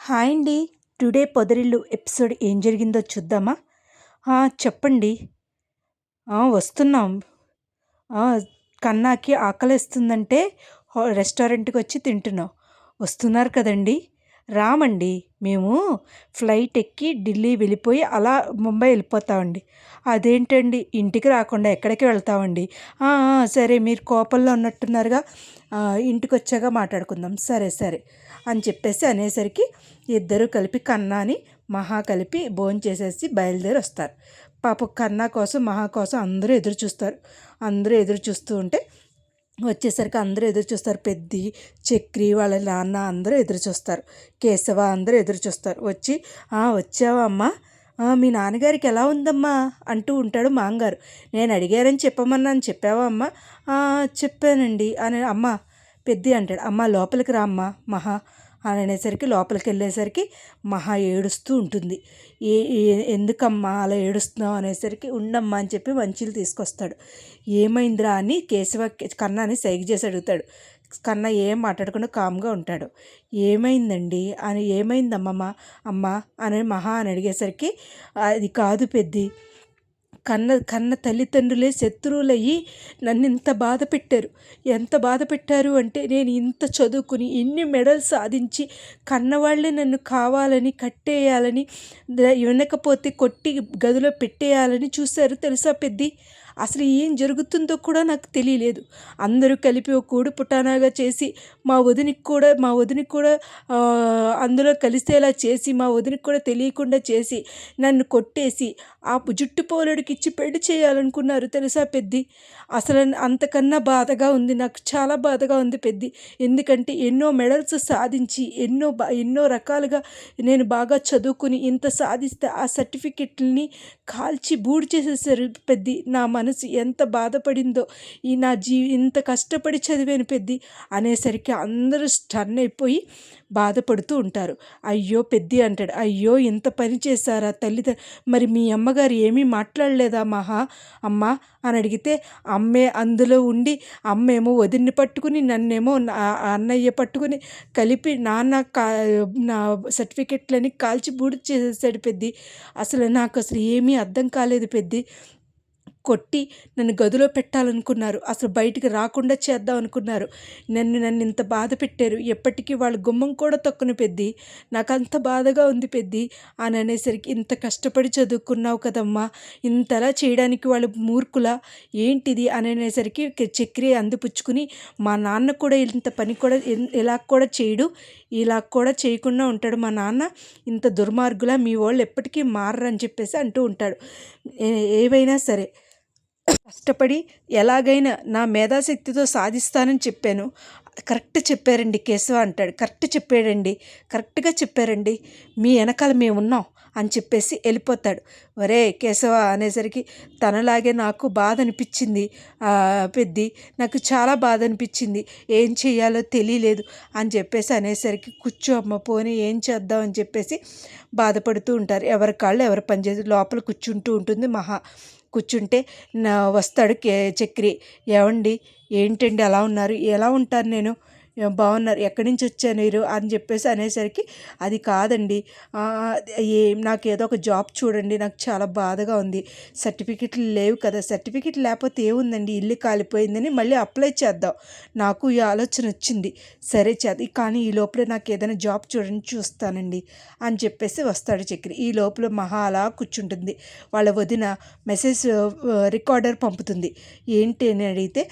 Hi అండి. Today పొదరిల్లు episode ఏం జరిగిందో చూద్దామా? చెప్పండి. వస్తున్నాం. ఆ! కన్నాకి ఆకలేస్తుందంటే రెస్టారెంట్‌కొచ్చి తింటున్నాం. వస్తున్నారు కదండీ! రామండి. మేము ఫ్లైట్ ఎక్కి ఢిల్లీ వెళ్ళిపోయి అలా ముంబై వెళ్ళిపోతామండి. అదేంటండి ఇంటికి రాకుండా ఎక్కడికి వెళ్తామండి? ఆ! సరే మీరు కోపంలో ఉన్నట్టున్నారుగా. ఇంటికొచ్చాక మాట్లాడుకుందాం. సరే, సరే అని చెప్పేసి అనేసరికి ఇద్దరు కలిపి కన్నాని, మహా కలిపి భోంచేసేసి బయలుదేరి వస్తారు. పాపం కన్నా కోసం, మహా కోసం అందరూ ఎదురు చూస్తారు. అందరూ ఎదురు చూస్తూ ఉంటే వచ్చేసరికి అందరూ ఎదురు చూస్తారు. పెద్ది, చక్రి, వాళ్ళ నాన్న అందరూ ఎదురు చూస్తారు. కేశవ అందరూ ఎదురు చూస్తారు. వచ్చి వచ్చావా అమ్మా? మీ నాన్నగారికి ఎలా ఉందమ్మా అంటూ ఉంటాడు మాంగారు. నేను అడిగారని చెప్పమన్నాను, చెప్పావా అమ్మా? చెప్పానండి అని అమ్మ పెద్ది అంటాడు. అమ్మ లోపలికి రా అమ్మా మహా అని అనేసరికి లోపలికి వెళ్ళేసరికి మహా ఏడుస్తూ ఉంటుంది. ఎందుకమ్మా అలా ఏడుస్తున్నావు అనేసరికి ఉండమ్మా అని చెప్పి మంచిలు తీసుకొస్తాడు. ఏమైందిరా అని కేశవ కన్నాని సైగ చేసి అడుగుతాడు. కన్నా ఏం మాట్లాడకుండా కామ్గా ఉంటాడు. ఏమైందండి అని, ఏమైందమ్మమ్మ అమ్మ అని మహా అని అడిగేసరికి అది కాదు పెద్ది, కన్న కన్న తల్లిదండ్రులే శత్రువులయ్యి నన్ను ఇంత బాధ పెట్టారు. ఎంత బాధ పెట్టారు అంటే, నేను ఇంత చదువుకుని ఇన్ని మెడల్స్ సాధించి కన్నవాళ్ళే నన్ను కావాలని కట్టేయాలని, వినకపోతే కొట్టి గదిలో పెట్టేయాలని చూశారు తెలుసా పెద్ది. అసలు ఏం జరుగుతుందో కూడా నాకు తెలియలేదు. అందరూ కలిపి ఒక కూడు పుటానాగా చేసి మా వదినికి కూడా అందులో కలిసేలా చేసి, మా వదినికి కూడా తెలియకుండా చేసి నన్ను కొట్టేసి ఆ జుట్టు పోలడికి ఇచ్చి పెళ్లి చేయాలనుకున్నారు తెలుసా పెద్ది. అసలు అంతకన్నా బాధగా ఉంది, నాకు చాలా బాధగా ఉంది పెద్ది. ఎందుకంటే ఎన్నో మెడల్స్ సాధించి ఎన్నో రకాలుగా నేను బాగా చదువుకుని ఇంత సాధిస్తే ఆ సర్టిఫికెట్లని కాల్చి బూడి చేసేసారు పెద్ది. నా మనసు ఎంత బాధపడిందో, ఇంత కష్టపడి చదివాను పెద్ది అనేసరికి అందరూ స్టన్ అయిపోయి బాధపడుతూ ఉంటారు. అయ్యో పెద్ది అంటాడు. అయ్యో ఇంత పని చేశారా మరి మీ అమ్మగారు ఏమీ మాట్లాడలేదా మహా అమ్మ అని అడిగితే, అమ్మే అందులో ఉండి అమ్మేమో వదిన్ని పట్టుకుని నన్నేమో అన్నయ్య పట్టుకుని కలిపి నా సర్టిఫికెట్లని కాల్చి బూడి చేసేసాడు పెద్ది. నాకు అసలు ఏమీ అర్థం కాలేదు పెద్ది. కొట్టి నన్ను గదిలో పెట్టాలనుకున్నారు. అసలు బయటికి రాకుండా చేద్దాం అనుకున్నారు. నన్ను ఇంత బాధ పెట్టారు. ఎప్పటికీ వాళ్ళ గుమ్మం కూడా తొక్కను పెద్ది. నాకంత బాధగా ఉంది పెద్ది అని అనేసరికి, ఇంత కష్టపడి చదువుకున్నావు కదమ్మా, ఇంతలా చేయడానికి వాళ్ళు మూర్ఖులా ఏంటిది అని అనేసరికి చక్రి అందిపుచ్చుకుని, మా నాన్న కూడా ఇంత పని కూడా ఇలా కూడా చేయడు, ఇలా కూడా చేయకుండా ఉంటాడు మా నాన్న, ఇంత దుర్మార్గులా మీ వాళ్ళు ఎప్పటికీ మారని చెప్పేసి అంటూ ఉంటాడు. ఏవైనా సరే కష్టపడి ఎలాగైనా నా మేధాశక్తితో సాధిస్తానని చెప్పాను. కరెక్ట్ చెప్పారండి కేశవ అంటాడు. కరెక్ట్గా చెప్పారండి, మీ వెనకాల మేము ఉన్నాం అని చెప్పేసి వెళ్ళిపోతాడు. ఒరే కేశవ అనేసరికి, తనలాగే నాకు బాధ అనిపించింది పెద్ది, నాకు చాలా బాధ అనిపించింది, ఏం చేయాలో తెలియలేదు అని చెప్పేసి అనేసరికి, కూర్చో అమ్మ పోనీ ఏం చేద్దాం అని చెప్పేసి బాధపడుతూ ఉంటారు. ఎవరి కాళ్ళు ఎవరు పనిచేసి లోపల కూర్చుంటూ ఉంటుంది మహా. కూర్చుంటే వస్తాడు చక్రి. ఏవండి ఏంటండి అలా ఉన్నారు? ఎలా ఉంటారు నేను? బాగున్నారు, ఎక్కడి నుంచి వచ్చారు మీరు అని చెప్పేసి అనేసరికి, అది కాదండి, నాకు ఏదో ఒక జాబ్ చూడండి, నాకు చాలా బాధగా ఉంది, సర్టిఫికెట్లు లేవు కదా. సర్టిఫికెట్ లేకపోతే ఏముందండి, ఇల్లు కాలిపోయిందని మళ్ళీ అప్లై చేద్దాం, నాకు ఈ ఆలోచన వచ్చింది. సరే కానీ ఈ లోపల నాకు ఏదైనా జాబ్ చూడండి, చూస్తానండి అని చెప్పేసి వస్తాడు చక్రి. ఈ లోపల మహా అలా కూర్చుంటుంది. వాళ్ళ వదిన మెసేజ్ రికార్డర్ పంపుతుంది. ఏంటి అని అడిగితే,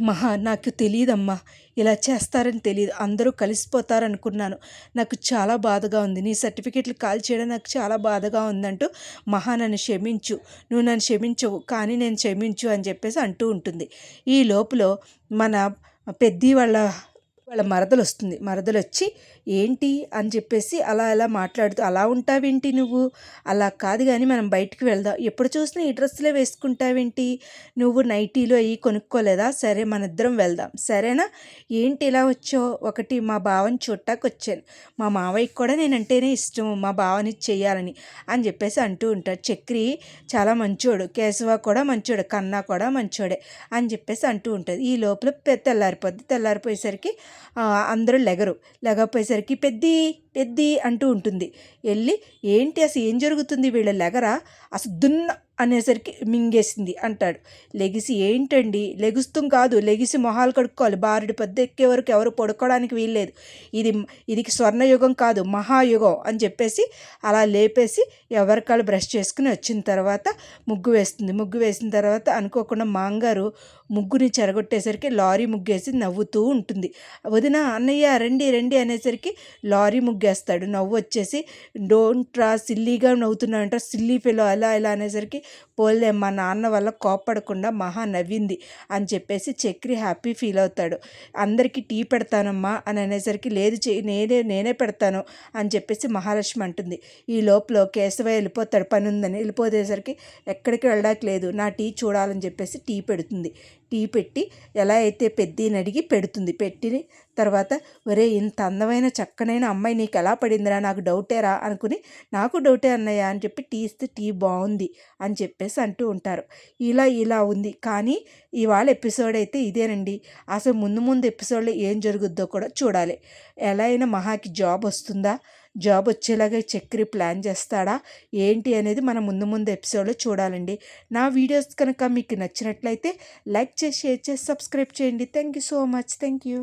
మహా నాకు తెలియదమ్మా, ఇలా చేస్తారని తెలియదు, అందరూ కలిసిపోతారనుకున్నాను, నాకు చాలా బాధగా ఉంది, నీ సర్టిఫికెట్లు కాల్ చేయడం నాకు చాలా బాధగా ఉందంటూ, మహా నన్ను క్షమించు, నువ్వు నన్ను క్షమించవు కానీ నేను క్షమించు అని చెప్పేసి అంటూ ఉంటుంది. ఈ లోపల మన పెద్ది వాళ్ళ మరదలు వస్తుంది. మరదలు వచ్చి, ఏంటి అని చెప్పేసి అలా మాట్లాడుతూ, అలా ఉంటావేంటి నువ్వు, అలా కాదు కానీ మనం బయటికి వెళ్దాం, ఎప్పుడు చూసినా ఈ డ్రెస్సులే వేసుకుంటావేంటి, నువ్వు నైటీలు అవి కొనుక్కోలేదా, సరే మన ఇద్దరం వెళ్దాం సరేనా, ఏంటి ఇలా వచ్చావు, ఒకటి మా బావని చూడటానికి వచ్చాను, మా మావయ్యకి కూడా నేనంటేనే ఇష్టం, మా బావని చేయాలని అని చెప్పేసి అంటూ ఉంటాడు. చక్రి చాలా మంచోడు, కేశవ కూడా మంచోడు, కన్నా కూడా మంచోడే అని చెప్పేసి అంటూ ఉంటుంది. ఈ లోపల తెల్లారిపోద్ది. తెల్లారిపోయేసరికి అందరూ లెగపోయేసరికి పెద్ది పెద్ది అంటూ ఉంటుంది. వెళ్ళి ఏంటి అసలు ఏం జరుగుతుంది, వీళ్ళ లెగరా, అసలు దున్న అనేసరికి మింగేసింది అంటాడు. లెగిసి ఏంటండి, లెగుస్తాం కాదు, లెగిసి మొహాలు కడుక్కోవాలి, బారుడు పెద్ద ఎక్కే వరకు ఎవరు పడుకోవడానికి వీల్లేదు, ఇది స్వర్ణయుగం కాదు మహాయుగం అని చెప్పేసి అలా లేపేసి ఎవరికాలు బ్రష్ చేసుకుని వచ్చిన తర్వాత ముగ్గు వేస్తుంది. ముగ్గు వేసిన తర్వాత అనుకోకుండా మాంగారు ముగ్గుని చెరగొట్టేసరికి లారీ ముగ్గేసి నవ్వుతూ ఉంటుంది. వదిన అన్నయ్య రండి రండి అనేసరికి లారీ ముగ్గేస్తాడు. నవ్వు వచ్చేసి డోంట్ రా సిల్లీగా నవ్వుతున్నాడంట, సిల్లీ ఫెలో అలా ఇలా అనేసరికి పోలే మా నాన్న వల్ల కోప్పడకుండా మహా నవ్వింది అని చెప్పేసి చక్రి హ్యాపీ ఫీల్ అవుతాడు. అందరికీ టీ పెడతానమ్మా అని అనేసరికి లేదు నేనే పెడతాను అని చెప్పేసి మహాలక్ష్మి అంటుంది. ఈ లోపల కేశవయ్య వెళ్ళిపోతాడు, పని ఉందని. వెళ్ళిపోతేసరికి ఎక్కడికి వెళ్ళడానికి లేదు, నా టీ చూడాలని చెప్పేసి టీ పెడుతుంది. టీ పెట్టి ఎలా అయితే పెద్దని అడిగి పెడుతుంది. పెట్టిన తర్వాత ఒరే ఇంత అందమైన చక్కనైన అమ్మాయి నీకు ఎలా పడిందిరా, నాకు డౌటేరా అనుకుని నాకు డౌటే అన్నయ్య అని చెప్పి టీ ఇస్తే టీ బాగుంది అని చెప్పేసి అంటూ ఉంటారు. ఇలా ఉంది. కానీ ఇవాళ ఎపిసోడ్ అయితే ఇదేనండి. అసలు ముందు ఎపిసోడ్లో ఏం జరుగుద్దో కూడా చూడాలి. ఎలా అయినా మహాకి జాబ్ వస్తుందా, జాబ్ వచ్చేలాగా చక్రి ప్లాన్ చేస్తాడా ఏంటి అనేది మనం ముందు ఎపిసోడ్లో చూడాలండి. నా వీడియోస్ కనుక మీకు నచ్చినట్లయితే లైక్ చేసి షేర్ చేసి సబ్స్క్రైబ్ చేయండి. Thank you so much. Thank you.